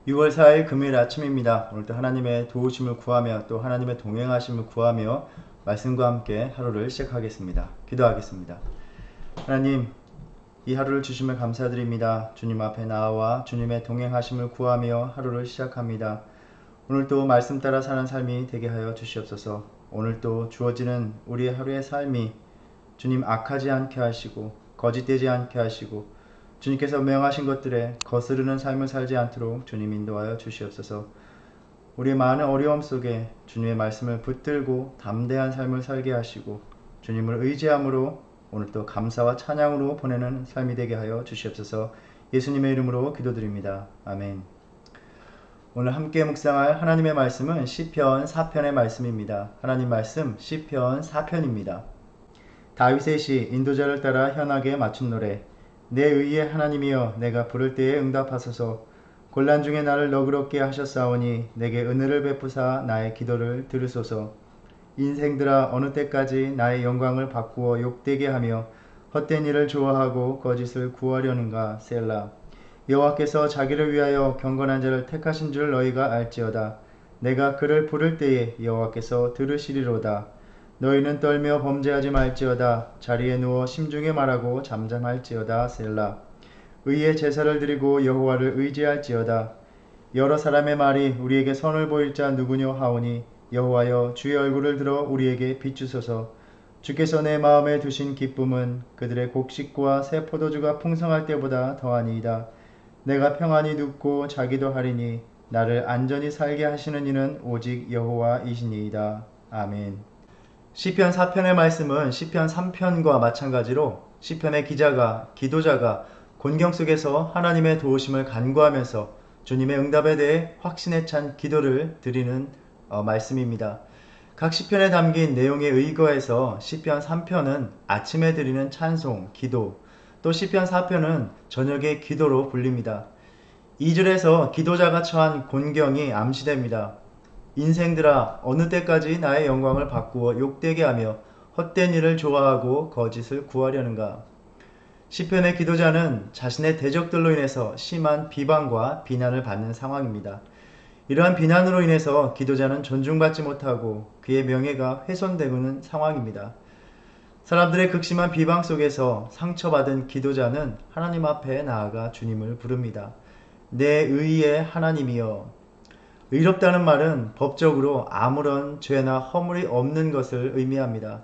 6월 4일 금요일 아침입니다. 오늘도 하나님의 도우심을 구하며 또 하나님의 동행하심을 구하며 말씀과 함께 하루를 시작하겠습니다. 기도하겠습니다. 하나님, 이 하루를 주심을 감사드립니다. 주님 앞에 나와 주님의 동행하심을 구하며 하루를 시작합니다. 오늘도 말씀 따라 사는 삶이 되게 하여 주시옵소서. 오늘도 주어지는 우리의 하루의 삶이 주님 악하지 않게 하시고 거짓되지 않게 하시고 주님께서 명하신 것들에 거스르는 삶을 살지 않도록 주님 인도하여 주시옵소서. 우리의 많은 어려움 속에 주님의 말씀을 붙들고 담대한 삶을 살게 하시고 주님을 의지함으로 오늘도 감사와 찬양으로 보내는 삶이 되게 하여 주시옵소서. 예수님의 이름으로 기도드립니다. 아멘. 오늘 함께 묵상할 하나님의 말씀은 시편 4편의 말씀입니다. 하나님 말씀 시편 4편입니다. 다윗의 시 인도자를 따라 현악에 맞춘 노래. 내 의의 하나님이여 내가 부를 때에 응답하소서. 곤란 중에 나를 너그럽게 하셨사오니 내게 은혜를 베푸사 나의 기도를 들으소서. 인생들아 어느 때까지 나의 영광을 바꾸어 욕되게 하며 헛된 일을 좋아하고 거짓을 구하려는가. 셀라. 여호와께서 자기를 위하여 경건한 자를 택하신 줄 너희가 알지어다. 내가 그를 부를 때에 여호와께서 들으시리로다. 너희는 떨며 범죄하지 말지어다. 자리에 누워 심중에 말하고 잠잠할지어다. 셀라. 의의 제사를 드리고 여호와를 의지할지어다. 여러 사람의 말이 우리에게 선을 보일 자 누구뇨 하오니 여호와여 주의 얼굴을 들어 우리에게 비추소서. 주께서 내 마음에 두신 기쁨은 그들의 곡식과 새 포도주가 풍성할 때보다 더하니이다. 내가 평안히 눕고 자기도 하리니 나를 안전히 살게 하시는 이는 오직 여호와이시니이다. 아멘. 시편 4편의 말씀은 시편 3편과 마찬가지로 시편의 기자가 기도자가 곤경 속에서 하나님의 도우심을 간구하면서 주님의 응답에 대해 확신에 찬 기도를 드리는 말씀입니다. 각 시편에 담긴 내용에 의거해서 시편 3편은 아침에 드리는 찬송, 기도, 또 시편 4편은 저녁의 기도로 불립니다. 2절에서 기도자가 처한 곤경이 암시됩니다. 인생들아 어느 때까지 나의 영광을 바꾸어 욕되게 하며 헛된 일을 좋아하고 거짓을 구하려는가. 시편의 기도자는 자신의 대적들로 인해서 심한 비방과 비난을 받는 상황입니다. 이러한 비난으로 인해서 기도자는 존중받지 못하고 그의 명예가 훼손되는 상황입니다. 사람들의 극심한 비방 속에서 상처받은 기도자는 하나님 앞에 나아가 주님을 부릅니다. 내 의의 하나님이여. 의롭다는 말은 법적으로 아무런 죄나 허물이 없는 것을 의미합니다.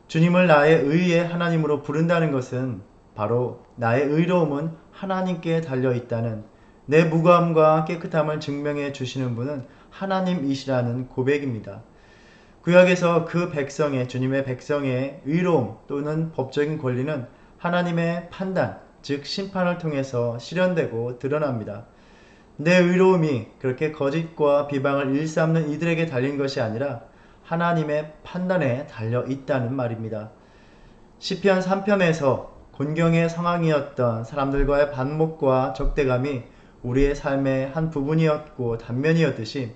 주님을 나의 의의 하나님으로 부른다는 것은 바로 나의 의로움은 하나님께 달려있다는, 내 무고함과 깨끗함을 증명해 주시는 분은 하나님이시라는 고백입니다. 구약에서 그 백성의, 주님의 백성의 의로움 또는 법적인 권리는 하나님의 판단, 즉 심판을 통해서 실현되고 드러납니다. 내 의로움이 그렇게 거짓과 비방을 일삼는 이들에게 달린 것이 아니라 하나님의 판단에 달려 있다는 말입니다. 시편 3편에서 곤경의 상황이었던 사람들과의 반목과 적대감이 우리의 삶의 한 부분이었고 단면이었듯이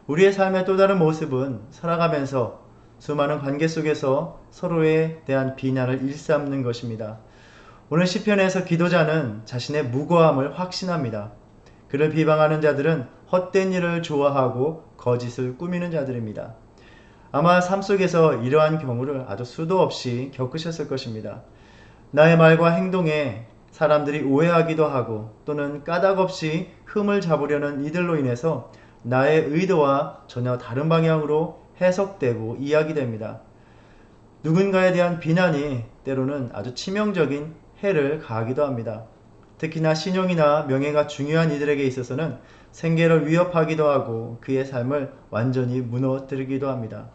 우리의 삶의 또 다른 모습은 살아가면서 수많은 관계 속에서 서로에 대한 비난을 일삼는 것입니다. 오늘 시편에서 기도자는 자신의 무고함을 확신합니다. 그를 비방하는 자들은 헛된 일을 좋아하고 거짓을 꾸미는 자들입니다. 아마 삶 속에서 이러한 경우를 아주 수도 없이 겪으셨을 것입니다. 나의 말과 행동에 사람들이 오해하기도 하고 또는 까닭없이 흠을 잡으려는 이들로 인해서 나의 의도와 전혀 다른 방향으로 해석되고 이야기됩니다. 누군가에 대한 비난이 때로는 아주 치명적인 해를 가하기도 합니다. 특히나 신용이나 명예가 중요한 이들에게 있어서는 생계를 위협하기도 하고 그의 삶을 완전히 무너뜨리기도 합니다.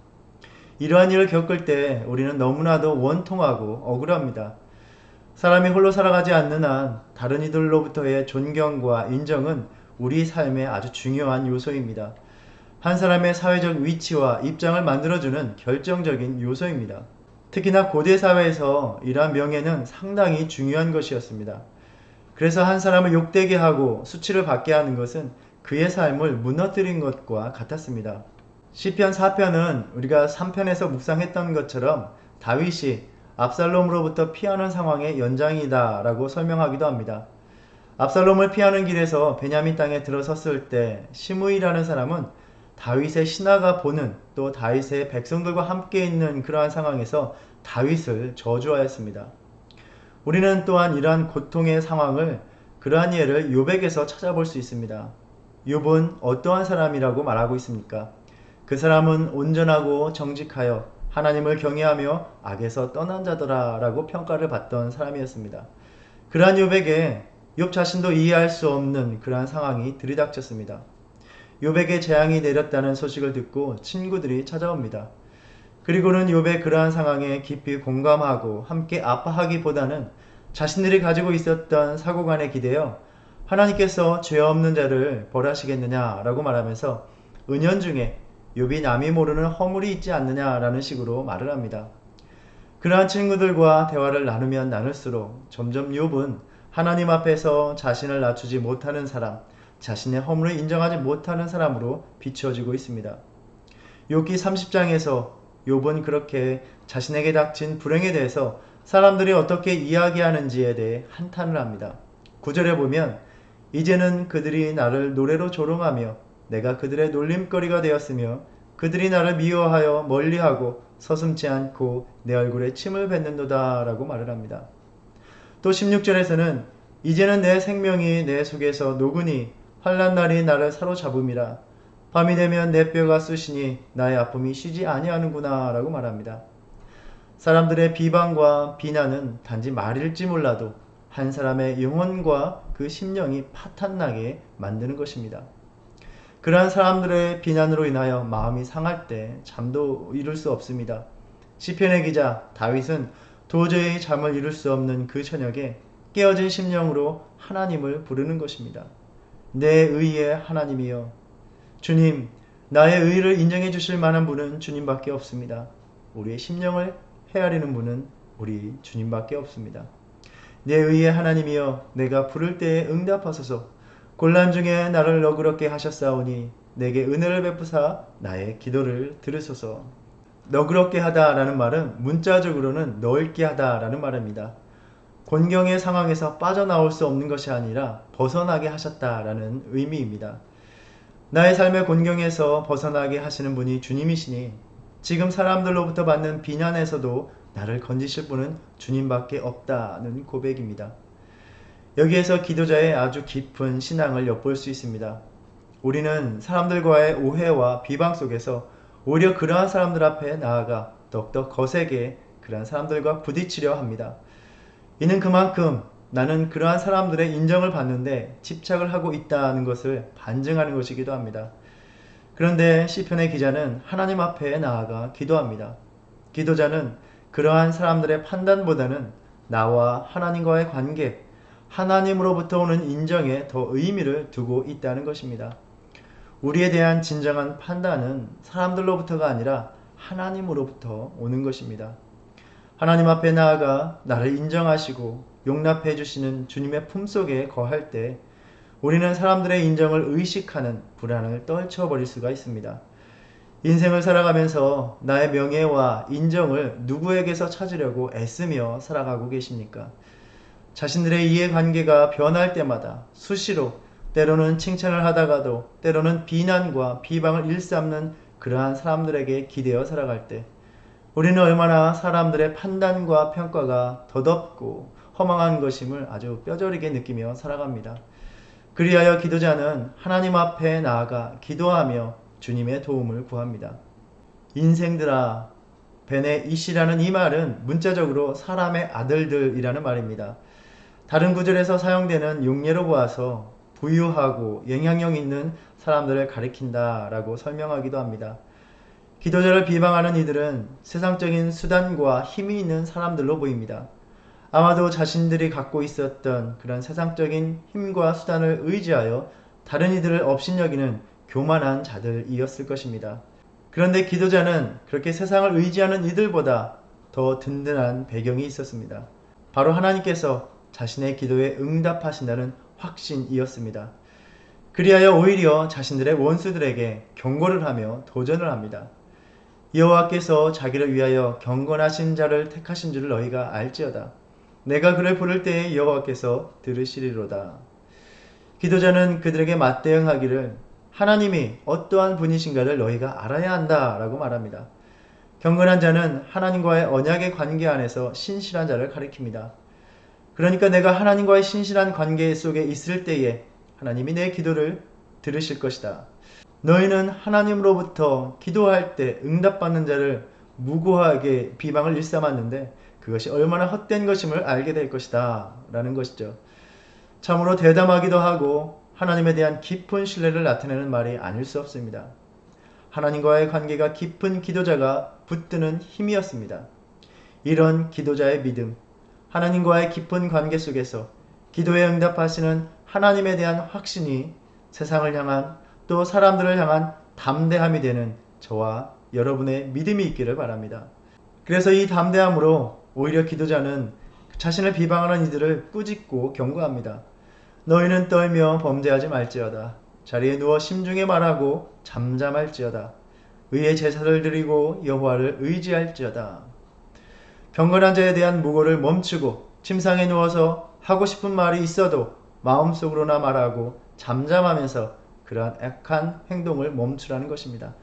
이러한 일을 겪을 때 우리는 너무나도 원통하고 억울합니다. 사람이 홀로 살아가지 않는 한 다른 이들로부터의 존경과 인정은 우리 삶의 아주 중요한 요소입니다. 한 사람의 사회적 위치와 입장을 만들어주는 결정적인 요소입니다. 특히나 고대 사회에서 이러한 명예는 상당히 중요한 것이었습니다. 그래서 한 사람을 욕되게 하고 수치를 받게 하는 것은 그의 삶을 무너뜨린 것과 같았습니다. 시편 4편은 우리가 3편에서 묵상했던 것처럼 다윗이 압살롬으로부터 피하는 상황의 연장이다 라고 설명하기도 합니다. 압살롬을 피하는 길에서 베냐민 땅에 들어섰을 때 시므이라는 사람은 다윗의 신하가 보는, 또 다윗의 백성들과 함께 있는 그러한 상황에서 다윗을 저주하였습니다. 우리는 또한 이러한 고통의 상황을, 그러한 예를 욥에게서 찾아볼 수 있습니다. 욥은 어떠한 사람이라고 말하고 있습니까? 그 사람은 온전하고 정직하여 하나님을 경외하며 악에서 떠난 자더라 라고 평가를 받던 사람이었습니다. 그러한 욥에게 욥 자신도 이해할 수 없는 그러한 상황이 들이닥쳤습니다. 욥에게 재앙이 내렸다는 소식을 듣고 친구들이 찾아옵니다. 그리고는 욥의 그러한 상황에 깊이 공감하고 함께 아파하기보다는 자신들이 가지고 있었던 사고관에 기대어 하나님께서 죄 없는 자를 벌하시겠느냐라고 말하면서 은연중에 욥이 남이 모르는 허물이 있지 않느냐라는 식으로 말을 합니다. 그러한 친구들과 대화를 나누면 나눌수록 점점 욥은 하나님 앞에서 자신을 낮추지 못하는 사람, 자신의 허물을 인정하지 못하는 사람으로 비추어지고 있습니다. 욥기 30장에서 욥은 그렇게 자신에게 닥친 불행에 대해서 사람들이 어떻게 이야기하는지에 대해 한탄을 합니다. 9절에 보면 이제는 그들이 나를 노래로 조롱하며 내가 그들의 놀림거리가 되었으며 그들이 나를 미워하여 멀리하고 서슴지 않고 내 얼굴에 침을 뱉는도다 라고 말을 합니다. 또 16절에서는 이제는 내 생명이 내 속에서 녹으니 환난날이 나를 사로잡음이라. 밤이 되면 내 뼈가 쑤시니 나의 아픔이 쉬지 아니하는구나 라고 말합니다. 사람들의 비방과 비난은 단지 말일지 몰라도 한 사람의 영혼과 그 심령이 파탄나게 만드는 것입니다. 그러한 사람들의 비난으로 인하여 마음이 상할 때 잠도 이룰 수 없습니다. 시편의 기자 다윗은 도저히 잠을 이룰 수 없는 그 저녁에 깨어진 심령으로 하나님을 부르는 것입니다. 내 의의 하나님이여, 주님, 나의 의를 인정해 주실 만한 분은 주님밖에 없습니다. 우리의 심령을 헤아리는 분은 우리 주님밖에 없습니다. 내 의의 하나님이여, 내가 부를 때에 응답하소서. 곤란 중에 나를 너그럽게 하셨사오니 내게 은혜를 베푸사 나의 기도를 들으소서. 너그럽게 하다라는 말은 문자적으로는 넓게 하다라는 말입니다. 곤경의 상황에서 빠져나올 수 없는 것이 아니라 벗어나게 하셨다라는 의미입니다. 나의 삶의 곤경에서 벗어나게 하시는 분이 주님이시니 지금 사람들로부터 받는 비난에서도 나를 건지실 분은 주님밖에 없다는 고백입니다. 여기에서 기도자의 아주 깊은 신앙을 엿볼 수 있습니다. 우리는 사람들과의 오해와 비방 속에서 오히려 그러한 사람들 앞에 나아가 더욱더 거세게 그러한 사람들과 부딪히려 합니다. 이는 그만큼 나는 그러한 사람들의 인정을 받는데 집착을 하고 있다는 것을 반증하는 것이기도 합니다. 그런데 시편의 기자는 하나님 앞에 나아가 기도합니다. 기도자는 그러한 사람들의 판단보다는 나와 하나님과의 관계, 하나님으로부터 오는 인정에 더 의미를 두고 있다는 것입니다. 우리에 대한 진정한 판단은 사람들로부터가 아니라 하나님으로부터 오는 것입니다. 하나님 앞에 나아가 나를 인정하시고 용납해 주시는 주님의 품속에 거할 때 우리는 사람들의 인정을 의식하는 불안을 떨쳐버릴 수가 있습니다. 인생을 살아가면서 나의 명예와 인정을 누구에게서 찾으려고 애쓰며 살아가고 계십니까? 자신들의 이해관계가 변할 때마다 수시로 때로는 칭찬을 하다가도 때로는 비난과 비방을 일삼는 그러한 사람들에게 기대어 살아갈 때 우리는 얼마나 사람들의 판단과 평가가 더덥고 허망한 것임을 아주 뼈저리게 느끼며 살아갑니다. 그리하여 기도자는 하나님 앞에 나아가 기도하며 주님의 도움을 구합니다. 인생들아, 베네 이시라는 이 말은 문자적으로 사람의 아들들이라는 말입니다. 다른 구절에서 사용되는 용례로 보아서 부유하고 영향력 있는 사람들을 가리킨다 라고 설명하기도 합니다. 기도자를 비방하는 이들은 세상적인 수단과 힘이 있는 사람들로 보입니다. 아마도 자신들이 갖고 있었던 그런 세상적인 힘과 수단을 의지하여 다른 이들을 업신여기는 교만한 자들이었을 것입니다. 그런데 기도자는 그렇게 세상을 의지하는 이들보다 더 든든한 배경이 있었습니다. 바로 하나님께서 자신의 기도에 응답하신다는 확신이었습니다. 그리하여 오히려 자신들의 원수들에게 경고를 하며 도전을 합니다. 여호와께서 자기를 위하여 경건하신 자를 택하신 줄을 너희가 알지어다. 내가 그를 부를 때에 여호와께서 들으시리로다. 기도자는 그들에게 맞대응하기를 하나님이 어떠한 분이신가를 너희가 알아야 한다 라고 말합니다. 경건한 자는 하나님과의 언약의 관계 안에서 신실한 자를 가리킵니다. 그러니까 내가 하나님과의 신실한 관계 속에 있을 때에 하나님이 내 기도를 들으실 것이다. 너희는 하나님으로부터 기도할 때 응답받는 자를 무고하게 비방을 일삼았는데 그것이 얼마나 헛된 것임을 알게 될 것이다 라는 것이죠. 참으로 대담하기도 하고 하나님에 대한 깊은 신뢰를 나타내는 말이 아닐 수 없습니다. 하나님과의 관계가 깊은 기도자가 붙드는 힘이었습니다. 이런 기도자의 믿음, 하나님과의 깊은 관계 속에서 기도에 응답하시는 하나님에 대한 확신이 세상을 향한 또 사람들을 향한 담대함이 되는 저와 여러분의 믿음이 있기를 바랍니다. 그래서 이 담대함으로 오히려 기도자는 자신을 비방하는 이들을 꾸짖고 경고합니다. 너희는 떨며 범죄하지 말지어다. 자리에 누워 심중에 말하고 잠잠할지어다. 의의 제사를 드리고 여호와를 의지할지어다. 경건한 자에 대한 무고를 멈추고 침상에 누워서 하고 싶은 말이 있어도 마음속으로나 말하고 잠잠하면서 그러한 악한 행동을 멈추라는 것입니다.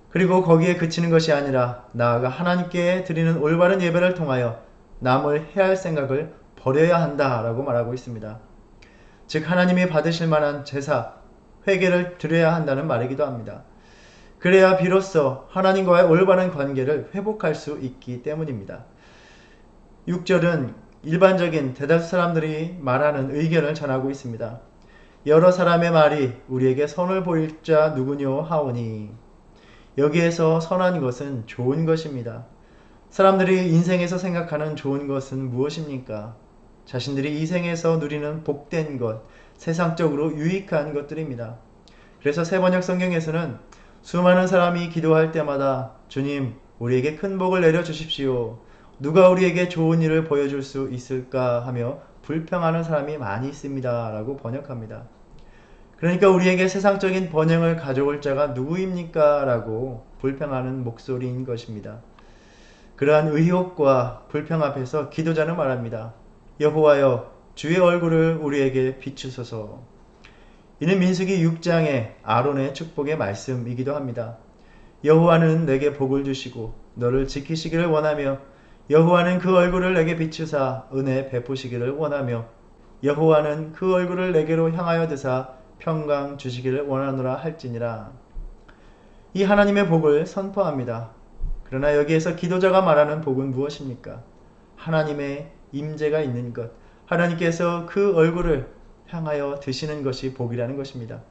그리고 거기에 그치는 것이 아니라 나아가 하나님께 드리는 올바른 예배를 통하여 남을 해할 생각을 버려야 한다라고 말하고 있습니다. 즉 하나님이 받으실 만한 제사, 회개를 드려야 한다는 말이기도 합니다. 그래야 비로소 하나님과의 올바른 관계를 회복할 수 있기 때문입니다. 6절은 일반적인 대다수 사람들이 말하는 의견을 전하고 있습니다. 여러 사람의 말이 우리에게 선을 보일 자 누구뇨 하오니. 여기에서 선한 것은 좋은 것입니다. 사람들이 인생에서 생각하는 좋은 것은 무엇입니까? 자신들이 이 생에서 누리는 복된 것, 세상적으로 유익한 것들입니다. 그래서 세번역 성경에서는 수많은 사람이 기도할 때마다 주님, 우리에게 큰 복을 내려주십시오. 누가 우리에게 좋은 일을 보여줄 수 있을까 하며 불평하는 사람이 많이 있습니다. 라고 번역합니다. 그러니까 우리에게 세상적인 번영을 가져올 자가 누구입니까? 라고 불평하는 목소리인 것입니다. 그러한 의혹과 불평 앞에서 기도자는 말합니다. 여호와여, 주의 얼굴을 우리에게 비추소서. 이는 민수기 6장의 아론의 축복의 말씀이기도 합니다. 여호와는 내게 복을 주시고 너를 지키시기를 원하며 여호와는 그 얼굴을 내게 비추사 은혜 베푸시기를 원하며 여호와는 그 얼굴을 내게로 향하여 드사 평강 주시기를 원하노라 할지니라. 이 하나님의 복을 선포합니다. 그러나 여기에서 기도자가 말하는 복은 무엇입니까? 하나님의 임재가 있는 것, 하나님께서 그 얼굴을 향하여 드시는 것이 복이라는 것입니다.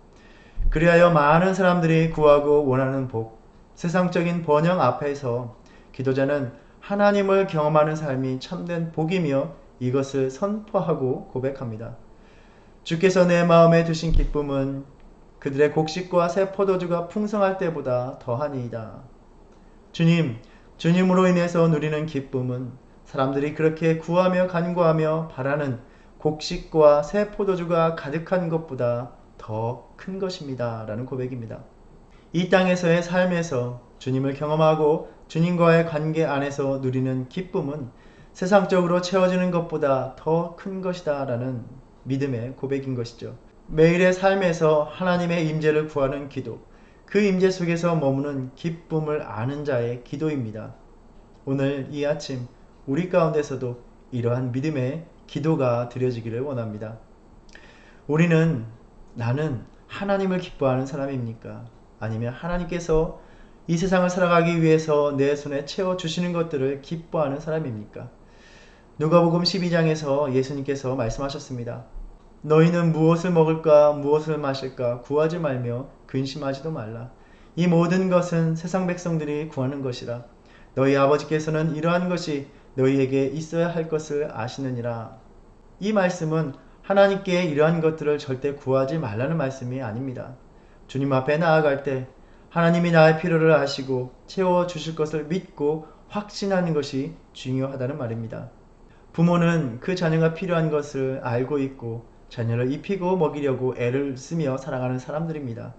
그리하여 많은 사람들이 구하고 원하는 복, 세상적인 번영 앞에서 기도자는 하나님을 경험하는 삶이 참된 복이며 이것을 선포하고 고백합니다. 주께서 내 마음에 두신 기쁨은 그들의 곡식과 새 포도주가 풍성할 때보다 더하니이다. 주님, 주님으로 인해서 누리는 기쁨은 사람들이 그렇게 구하며 간구하며 바라는 곡식과 새 포도주가 가득한 것보다 더 큰 것입니다. 라는 고백입니다. 이 땅에서의 삶에서 주님을 경험하고 주님과의 관계 안에서 누리는 기쁨은 세상적으로 채워지는 것보다 더 큰 것이다 라는 믿음의 고백인 것이죠. 매일의 삶에서 하나님의 임재를 구하는 기도, 그 임재 속에서 머무는 기쁨을 아는 자의 기도입니다. 오늘 이 아침 우리 가운데서도 이러한 믿음의 기도가 드려지기를 원합니다. 우리는 나는 하나님을 기뻐하는 사람입니까? 아니면 하나님께서 이 세상을 살아가기 위해서 내 손에 채워주시는 것들을 기뻐하는 사람입니까? 누가복음 12장에서 예수님께서 말씀하셨습니다. 너희는 무엇을 먹을까 무엇을 마실까 구하지 말며 근심하지도 말라. 이 모든 것은 세상 백성들이 구하는 것이라. 너희 아버지께서는 이러한 것이 너희에게 있어야 할 것을 아시느니라. 이 말씀은 하나님께 이러한 것들을 절대 구하지 말라는 말씀이 아닙니다. 주님 앞에 나아갈 때 하나님이 나의 필요를 아시고 채워주실 것을 믿고 확신하는 것이 중요하다는 말입니다. 부모는 그 자녀가 필요한 것을 알고 있고 자녀를 입히고 먹이려고 애를 쓰며 살아가는 사람들입니다.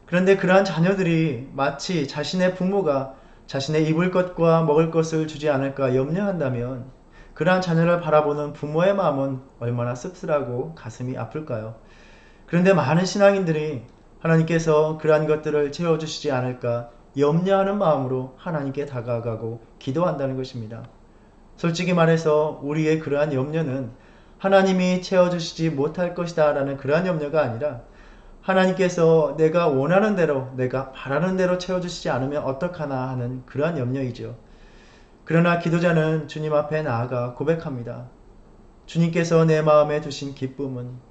그런데 그러한 자녀들이 마치 자신의 부모가 자신의 입을 것과 먹을 것을 주지 않을까 염려한다면 그러한 자녀를 바라보는 부모의 마음은 얼마나 씁쓸하고 가슴이 아플까요? 그런데 많은 신앙인들이 하나님께서 그러한 것들을 채워주시지 않을까 염려하는 마음으로 하나님께 다가가고 기도한다는 것입니다. 솔직히 말해서 우리의 그러한 염려는 하나님이 채워주시지 못할 것이다 라는 그러한 염려가 아니라 하나님께서 내가 원하는 대로 내가 바라는 대로 채워주시지 않으면 어떡하나 하는 그러한 염려이죠. 그러나 기도자는 주님 앞에 나아가 고백합니다. 주님께서 내 마음에 두신 기쁨은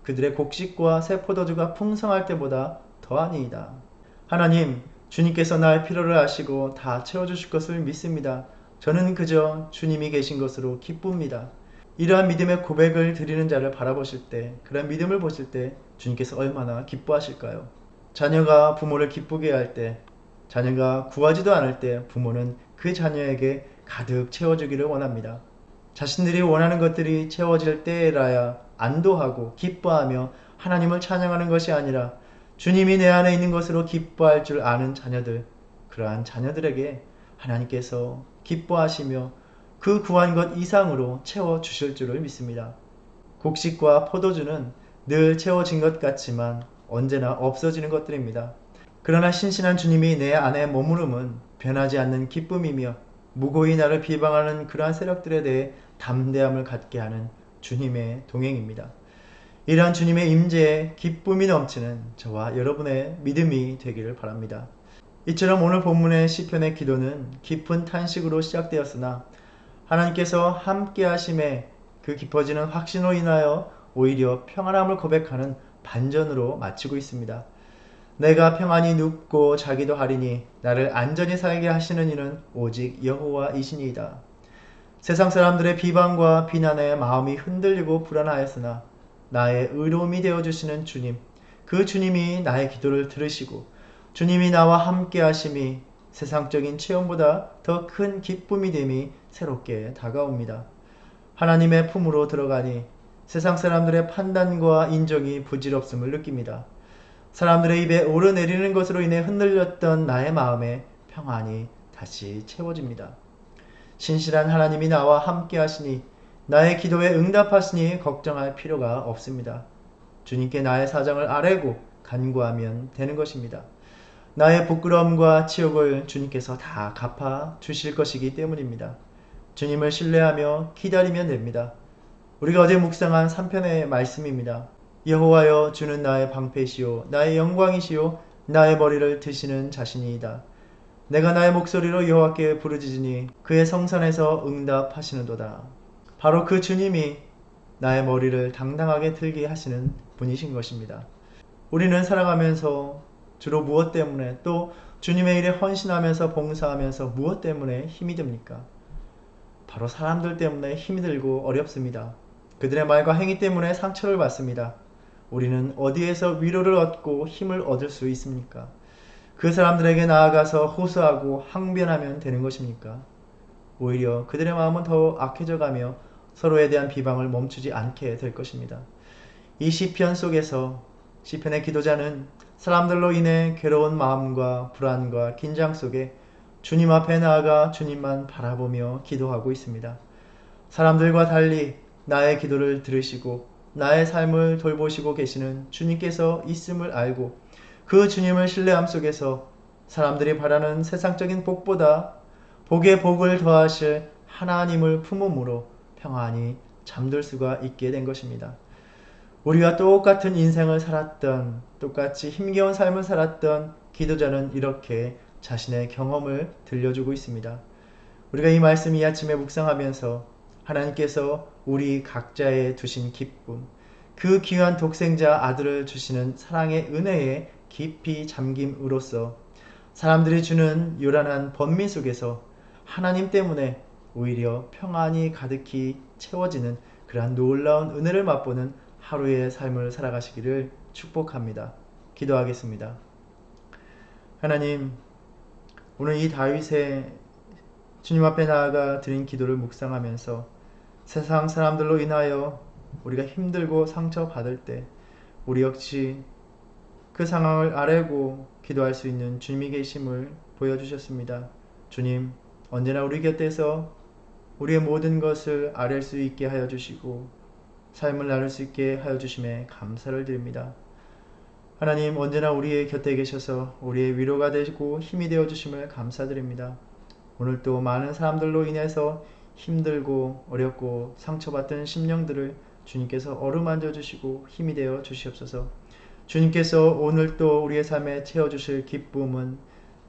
그들의 곡식과 새 포도주가 풍성할 때보다 더하니이다. 하나님, 주님께서 나의 필요를 아시고 다 채워주실 것을 믿습니다. 저는 그저 주님이 계신 것으로 기쁩니다. 이러한 믿음의 고백을 드리는 자를 바라보실 때, 그런 믿음을 보실 때 주님께서 얼마나 기뻐하실까요? 자녀가 부모를 기쁘게 할 때, 자녀가 구하지도 않을 때 부모는 그 자녀에게 가득 채워주기를 원합니다. 자신들이 원하는 것들이 채워질 때라야 안도하고 기뻐하며 하나님을 찬양하는 것이 아니라 주님이 내 안에 있는 것으로 기뻐할 줄 아는 자녀들, 그러한 자녀들에게 하나님께서 기뻐하시며 그 구한 것 이상으로 채워주실 줄을 믿습니다. 곡식과 포도주는 늘 채워진 것 같지만 언제나 없어지는 것들입니다. 그러나 신실한 주님이 내 안에 머무름은 변하지 않는 기쁨이며 무고히 나를 비방하는 그러한 세력들에 대해 담대함을 갖게 하는 주님의 동행입니다. 이러한 주님의 임재에 기쁨이 넘치는 저와 여러분의 믿음이 되기를 바랍니다. 이처럼 오늘 본문의 시편의 기도는 깊은 탄식으로 시작되었으나 하나님께서 함께 하심에 그 깊어지는 확신으로 인하여 오히려 평안함을 고백하는 반전으로 마치고 있습니다. 내가 평안히 눕고 자기도 하리니 나를 안전히 살게 하시는 이는 오직 여호와이시니이다. 세상 사람들의 비방과 비난에 마음이 흔들리고 불안하였으나 나의 의로움이 되어주시는 주님, 그 주님이 나의 기도를 들으시고 주님이 나와 함께 하심이 세상적인 체험보다 더 큰 기쁨이 됨이 새롭게 다가옵니다. 하나님의 품으로 들어가니 세상 사람들의 판단과 인정이 부질없음을 느낍니다. 사람들의 입에 오르내리는 것으로 인해 흔들렸던 나의 마음에 평안이 다시 채워집니다. 신실한 하나님이 나와 함께 하시니 나의 기도에 응답하시니 걱정할 필요가 없습니다. 주님께 나의 사정을 아뢰고 간구하면 되는 것입니다. 나의 부끄러움과 치욕을 주님께서 다 갚아 주실 것이기 때문입니다. 주님을 신뢰하며 기다리면 됩니다. 우리가 어제 묵상한 3편의 말씀입니다. 여호와여, 주는 나의 방패시오 나의 영광이시오 나의 머리를 드시는 자신이이다. 내가 나의 목소리로 여호와께 부르짖으니 그의 성산에서 응답하시는도다. 바로 그 주님이 나의 머리를 당당하게 들게 하시는 분이신 것입니다. 우리는 살아가면서 주로 무엇 때문에, 또 주님의 일에 헌신하면서 봉사하면서 무엇 때문에 힘이 듭니까? 바로 사람들 때문에 힘이 들고 어렵습니다. 그들의 말과 행위 때문에 상처를 받습니다. 우리는 어디에서 위로를 얻고 힘을 얻을 수 있습니까? 그 사람들에게 나아가서 호소하고 항변하면 되는 것입니까? 오히려 그들의 마음은 더 악해져 가며 서로에 대한 비방을 멈추지 않게 될 것입니다. 이 시편 속에서 시편의 기도자는 사람들로 인해 괴로운 마음과 불안과 긴장 속에 주님 앞에 나아가 주님만 바라보며 기도하고 있습니다. 사람들과 달리 나의 기도를 들으시고 나의 삶을 돌보시고 계시는 주님께서 있음을 알고 그 주님을 신뢰함 속에서 사람들이 바라는 세상적인 복보다 복에 복을 더하실 하나님을 품음으로 평안히 잠들 수가 있게 된 것입니다. 우리와 똑같은 인생을 살았던, 똑같이 힘겨운 삶을 살았던 기도자는 이렇게 자신의 경험을 들려주고 있습니다. 우리가 이 말씀 이 아침에 묵상하면서 하나님께서 우리 각자에 두신 기쁨, 그 귀한 독생자 아들을 주시는 사랑의 은혜에 깊이 잠김으로써 사람들이 주는 요란한 번미 속에서 하나님 때문에 오히려 평안이 가득히 채워지는 그러한 놀라운 은혜를 맛보는 하루의 삶을 살아가시기를 축복합니다. 기도하겠습니다. 하나님, 오늘 이 다윗의 주님 앞에 나아가 드린 기도를 묵상하면서 세상 사람들로 인하여 우리가 힘들고 상처받을 때 우리 역시 그 상황을 아뢰고 기도할 수 있는 주님이 계심을 보여주셨습니다. 주님, 언제나 우리 곁에서 우리의 모든 것을 아뢰 수 있게 하여 주시고 삶을 나눌 수 있게 하여 주심에 감사를 드립니다. 하나님 언제나 우리의 곁에 계셔서 우리의 위로가 되고 힘이 되어 주심을 감사드립니다. 오늘도 많은 사람들로 인해서 힘들고 어렵고 상처받던 심령들을 주님께서 어루만져 주시고 힘이 되어 주시옵소서. 주님께서 오늘 또 우리의 삶에 채워주실 기쁨은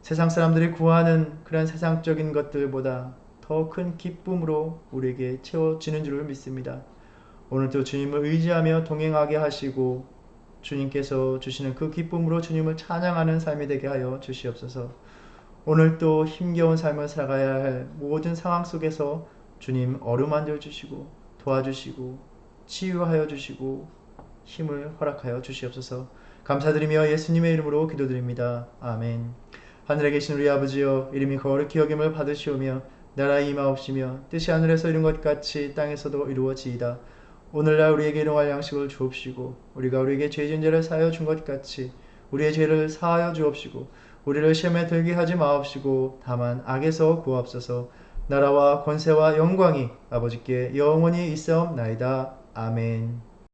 세상 사람들이 구하는 그런 세상적인 것들보다 더 큰 기쁨으로 우리에게 채워지는 줄을 믿습니다. 오늘도 주님을 의지하며 동행하게 하시고 주님께서 주시는 그 기쁨으로 주님을 찬양하는 삶이 되게 하여 주시옵소서. 오늘 또 힘겨운 삶을 살아가야 할 모든 상황 속에서 주님 어루만져 주시고 도와주시고 치유하여 주시고 힘을 허락하여 주시옵소서. 감사드리며 예수님의 이름으로 기도드립니다. 아멘. 하늘에 계신 우리 아버지여, 이름이 거룩히 여김을 받으시오며 나라에 임하옵시며 뜻이 하늘에서 이룬 것 같이 땅에서도 이루어지이다. 오늘날 우리에게 일용할 양식을 주옵시고 우리가 우리에게 죄 지은 죄를 사하여 준 것 같이 우리의 죄를 사하여 주옵시고 우리를 시험에 들게 하지 마옵시고 다만 악에서 구하옵소서. 나라와 권세와 영광이 아버지께 영원히 있사옵나이다. 아멘.